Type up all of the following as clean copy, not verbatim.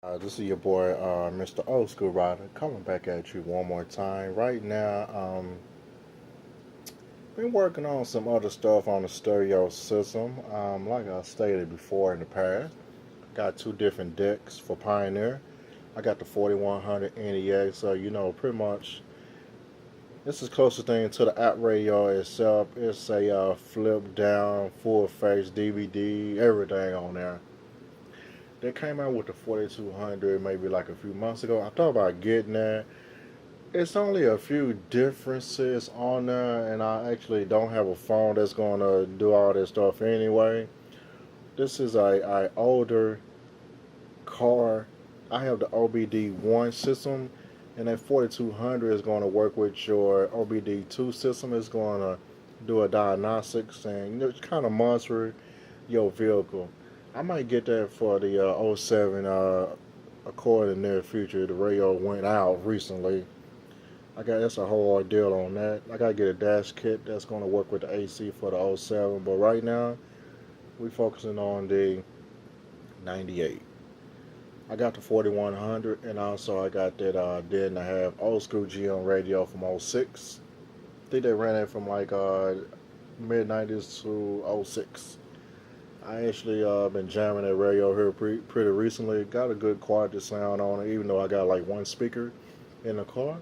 This is your boy, Mr. Old School Rider, coming back at you one more time. Right now, been working on some other stuff on the stereo system. Like I stated before in the past, got two different decks for Pioneer. I got the 4100 NEX, so pretty much this is closest thing to the app radio itself. It's a flip down, full face DVD, everything on there. They came out with the 4200 maybe like a few months ago. I thought about getting that. It's only a few differences on there, and I actually don't have a phone that's gonna do all this stuff anyway. This is a older car. I have the OBD1 system, and that 4200 is going to work with your OBD2 system. It's going to do a diagnostics and kind of monitor your vehicle. I might get that for the '07 Accord in the near future. The radio went out recently. That's a whole ordeal on that. I gotta get a dash kit that's gonna work with the AC for the '07. But right now we focusing on the '98. I got the 4100, and also I got that dead and a half old school GM radio from '06. I think they ran it from like mid '90s to '06. I actually been jamming that radio here pretty recently. Got a good quality sound on it, even though I got like one speaker in the car.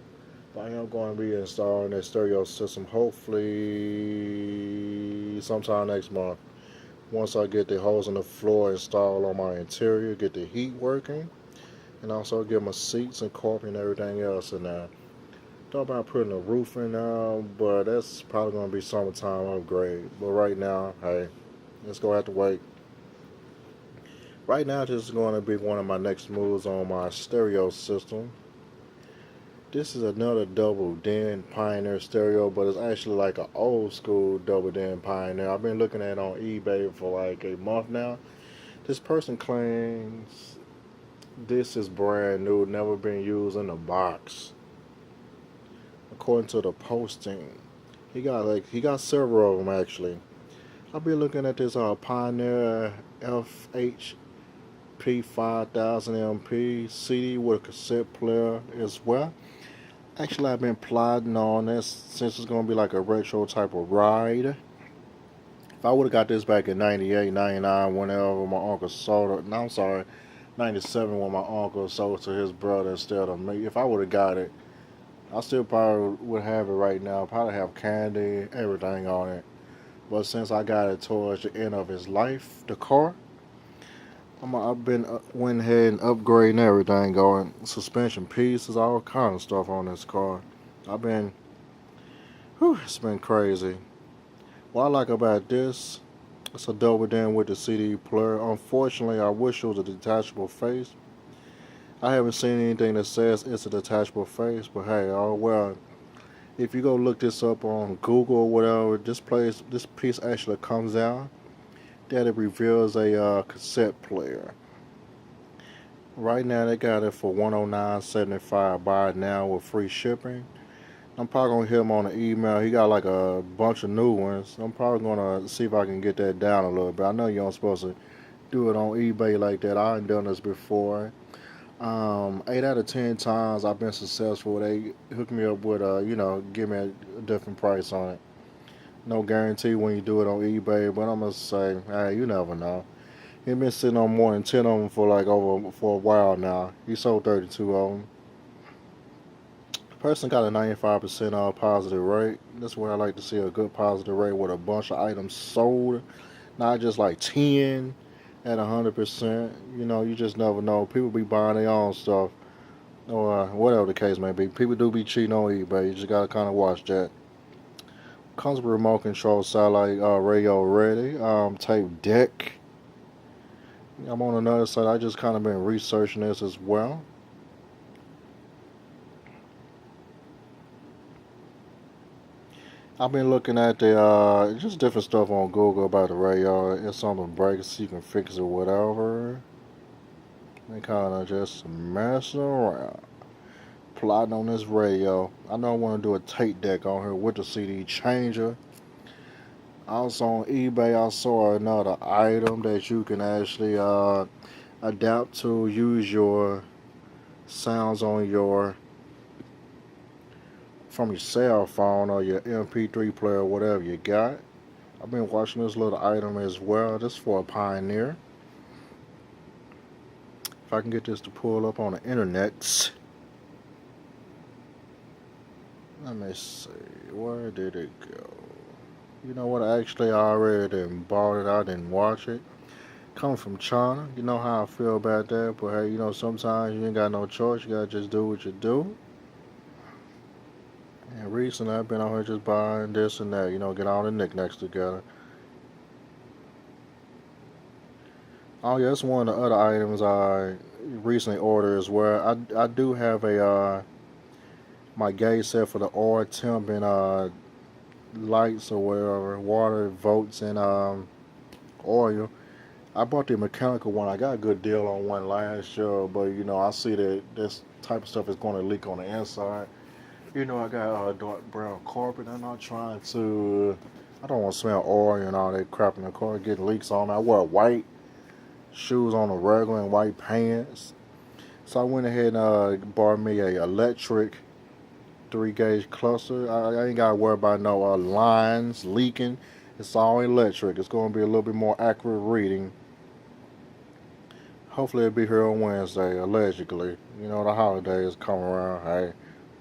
But I am going to be installing that stereo system hopefully sometime next month. Once I get the holes in the floor installed on my interior, get the heat working, and also get my seats and carpet and everything else in there. Thought about putting a roof in now, but that's probably going to be summertime upgrade. But right now, hey, let's go have to wait. Right now, this is going to be one of my next moves on my stereo system. This is another double din Pioneer stereo, but it's actually like an old school double din Pioneer. I've been looking at it on eBay for like a month now. This person claims this is brand new, never been used in a box. According to the posting, he got several of them actually. I've been looking at this Pioneer FHP 5000 MP CD with a cassette player as well. Actually, I've been plotting on this since it's going to be like a retro type of ride. If I would have got this back in '98, '99, whenever my uncle sold it, no, I'm sorry, '97 when my uncle sold it to his brother instead of me, if I would have got it, I still probably would have it right now. Probably have candy, everything on it. But since I got it towards the end of his life, the car, I've been went ahead and upgrading everything, going suspension pieces, all kind of stuff on this car. I've been, it's been crazy. What I like about this, it's a double din with the CD player. Unfortunately, I wish it was a detachable face. I haven't seen anything that says it's a detachable face, but hey, oh well. If you go look this up on Google or whatever, this piece actually comes out that it reveals a cassette player. Right now they got it for 109.75. Buy it now with free shipping. I'm probably gonna hit him on the email. He got like a bunch of new ones. I'm probably gonna see if I can get that down a little bit. I know you aren't supposed to do it on eBay like that. I ain't done this before. 8 out of 10 times I've been successful. They hook me up with give me a different price on it. No guarantee when you do it on eBay, but I'm gonna say, hey, you never know. He been sitting on more than 10 of them for like over for a while now. He sold 32 of them. The person got a 95% positive rate. That's what I like to see, a good positive rate with a bunch of items sold, not just like 10 at 100%. You just never know. People be buying their own stuff, or whatever the case may be. People do be cheating on eBay. You just gotta kind of watch that. Comes with remote control, satellite radio ready. Tape deck. I'm on another side. I just kind of been researching this as well. I've been looking at the just different stuff on Google about the radio. If something breaks, you can fix it, whatever. And kind of just messing around, plotting on this radio. I know I want to do a tape deck on here with the CD changer. Also on eBay, I saw another item that you can actually adapt to use your sounds on your from your cell phone or your MP3 player, whatever you got. I've been watching this little item as well. This is for a Pioneer. If I can get this to pull up on the internet. Let me see. Where did it go? You know what? I actually already didn't bought it. I didn't watch it. Coming from China. You know how I feel about that. But hey, sometimes you ain't got no choice. You gotta just do what you do. And recently I've been out here just buying this and that. Get all the knickknacks together. Oh yeah, that's one of the other items I recently ordered as well. I do have a my gauge set for the oil temp and lights or whatever, water, volts, and oil. I bought the mechanical one. I got a good deal on one last year, but I see that this type of stuff is going to leak on the inside. I got dark brown carpet. I'm not trying to. I don't want to smell oil and all that crap in the car. Getting leaks on me. I wear white shoes on the regular and white pants. So I went ahead and bought me a electric 3-gauge cluster. I ain't got to worry about no lines leaking. It's all electric. It's going to be a little bit more accurate reading. Hopefully it'll be here on Wednesday, allegedly. The holidays come around. Hey,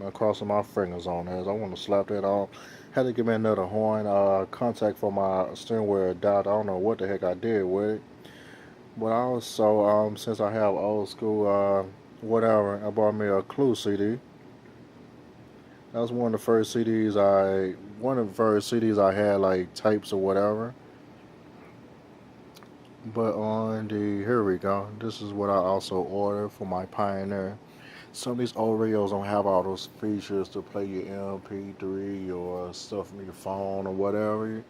I'm crossing my fingers on this. I want to slap that off. Had to give me another horn contact for my steering wheel adapter. I don't know what the heck I did with it. But also, since I have old school whatever, I bought me a Clue CD. That was one of the first CDs I had, like tapes or whatever. But here we go. This is what I also ordered for my Pioneer. Some of these old radios don't have all those features to play your MP3 or stuff from your phone or whatever.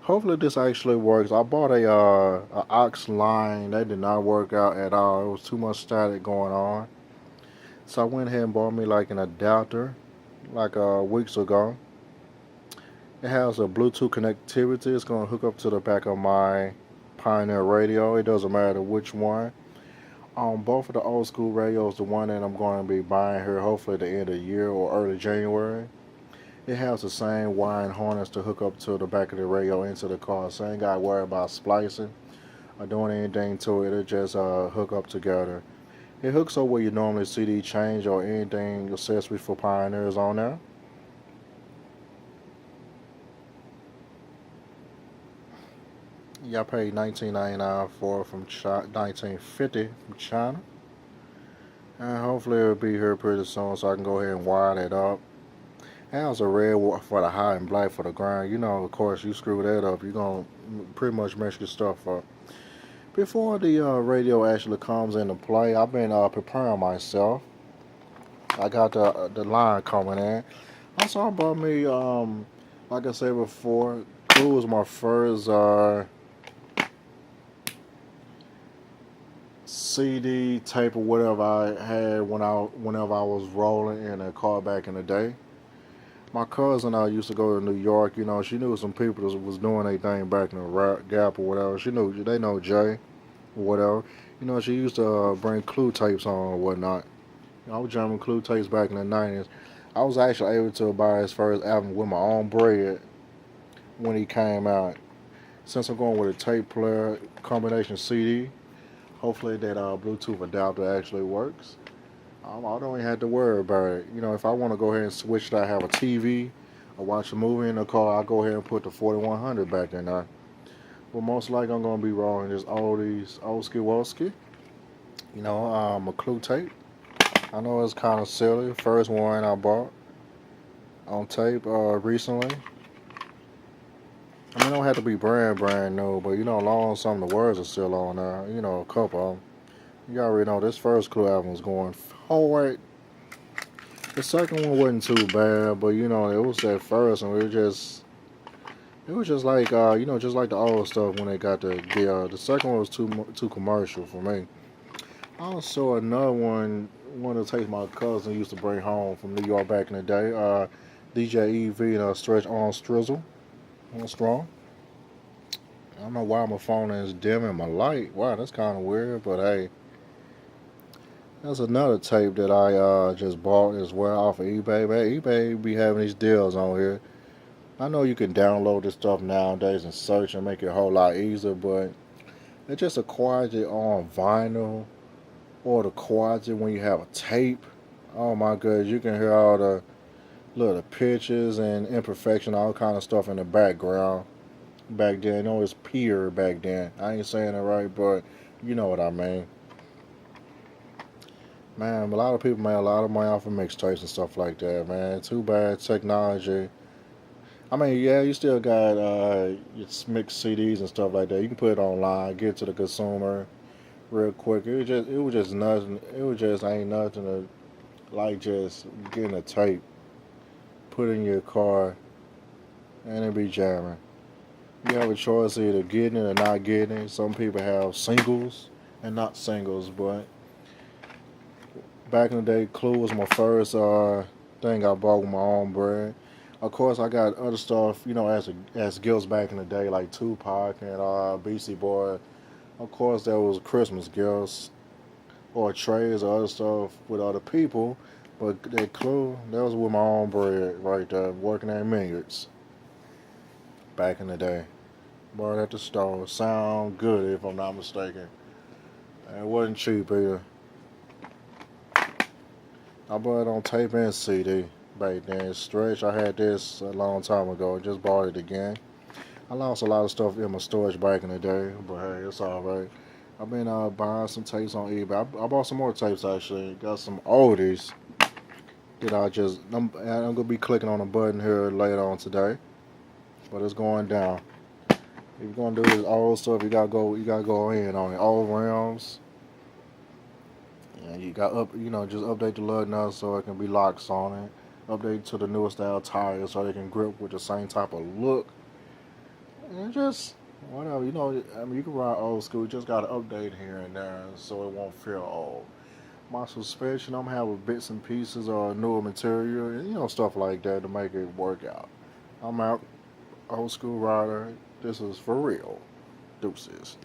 Hopefully this actually works. I bought a aux line. That did not work out at all. It was too much static going on. So I went ahead and bought me like an adapter like weeks ago. It has a Bluetooth connectivity. It's going to hook up to the back of my Pioneer radio. It doesn't matter which one. On both of the old school radios, the one that I'm going to be buying here hopefully at the end of the year or early January, it has the same wiring harness to hook up to the back of the radio into the car. So I ain't got to worry about splicing or doing anything to it. It just hook up together. It hooks up where you normally CD change or anything accessory for Pioneers on there. Yeah, I paid $19.99 for it from $19.50 from China. And hopefully it'll be here pretty soon so I can go ahead and wire that up. It has a red for the high and black for the ground. Of course, you screw that up, you're going to pretty much mess your stuff up. Before the radio actually comes into play, I've been preparing myself. I got the line coming in. Also, I bought me, like I said before, Clue was my first CD, tape, or whatever I had whenever I was rolling in a car back in the day. My cousin used to go to New York. She knew some people that was doing their thing back in the Gap or whatever. They know Jay or whatever. She used to bring Clue tapes on or whatnot. I was jamming Clue tapes back in the 90s. I was actually able to buy his first album with my own bread when he came out. Since I'm going with a tape player combination CD, hopefully that Bluetooth adapter actually works. I don't even have to worry about it. If I want to go ahead and switch that, I have a TV or watch a movie in the car, I'll go ahead and put the 4100 back in there. But most likely I'm going to be rolling this old ski. A Clue tape. I know it's kind of silly. First one I bought on tape recently. I don't have to be brand new, but long as some of the words are still on there, a couple of them. You already know this first Clue album was going forward. The second one wasn't too bad, but it was that first one. It was just like just like the old stuff when they got the deal. The second one was too commercial for me. I also another one of the tapes my cousin used to bring home from New York back in the day. DJ EV and Stretch Armstrong. I don't know why my phone is dimming my light. Wow, that's kind of weird, but hey, that's another tape that I just bought as well off of eBay. Man, eBay be having these deals on here. I know you can download this stuff nowadays and search and make it a whole lot easier, but it just acquires it on vinyl or the acquires it when you have a tape. Oh my goodness, you can hear all the little pictures and imperfection, all kind of stuff in the background. Back then, it was pure back then. I ain't saying it right, but you know what I mean. Man, a lot of people make a lot of money off of mixtapes and stuff like that, man. Too bad technology. I mean, yeah, you still got your mixed CDs and stuff like that. You can put it online, get it to the consumer real quick. It was just nothing. It was just ain't nothing to like just getting a tape, put it in your car, and it be jamming. You have a choice either getting it or not getting it. Some people have singles and not singles, but back in the day, Clue was my first thing I bought with my own bread. Of course, I got other stuff, as gifts back in the day, like Tupac and BC Boy. Of course, there was Christmas gifts or trays or other stuff with other people. But that Clue, that was with my own bread right there, working at Mingards back in the day. Bought at the store. Sound good if I'm not mistaken. And it wasn't cheap either. I bought it on tape and CD back then. Stretch, I had this a long time ago. Just bought it again. I lost a lot of stuff in my storage back in the day, but hey, it's alright. I've been buying some tapes on eBay. I bought some more tapes actually. Got some oldies that I'm gonna be clicking on a button here later on today. But it's going down. If you're gonna do this old stuff, you gotta go in on it. Old rims. And you got just update the lug nuts so it can be locks on it. Update to the newer style tires so they can grip with the same type of look. And just whatever, I mean, you can ride old school. You just gotta update here and there so it won't feel old. My suspension, I'm having bits and pieces or newer material, and stuff like that to make it work out. I'm out, old school rider. This is for real. Deuces.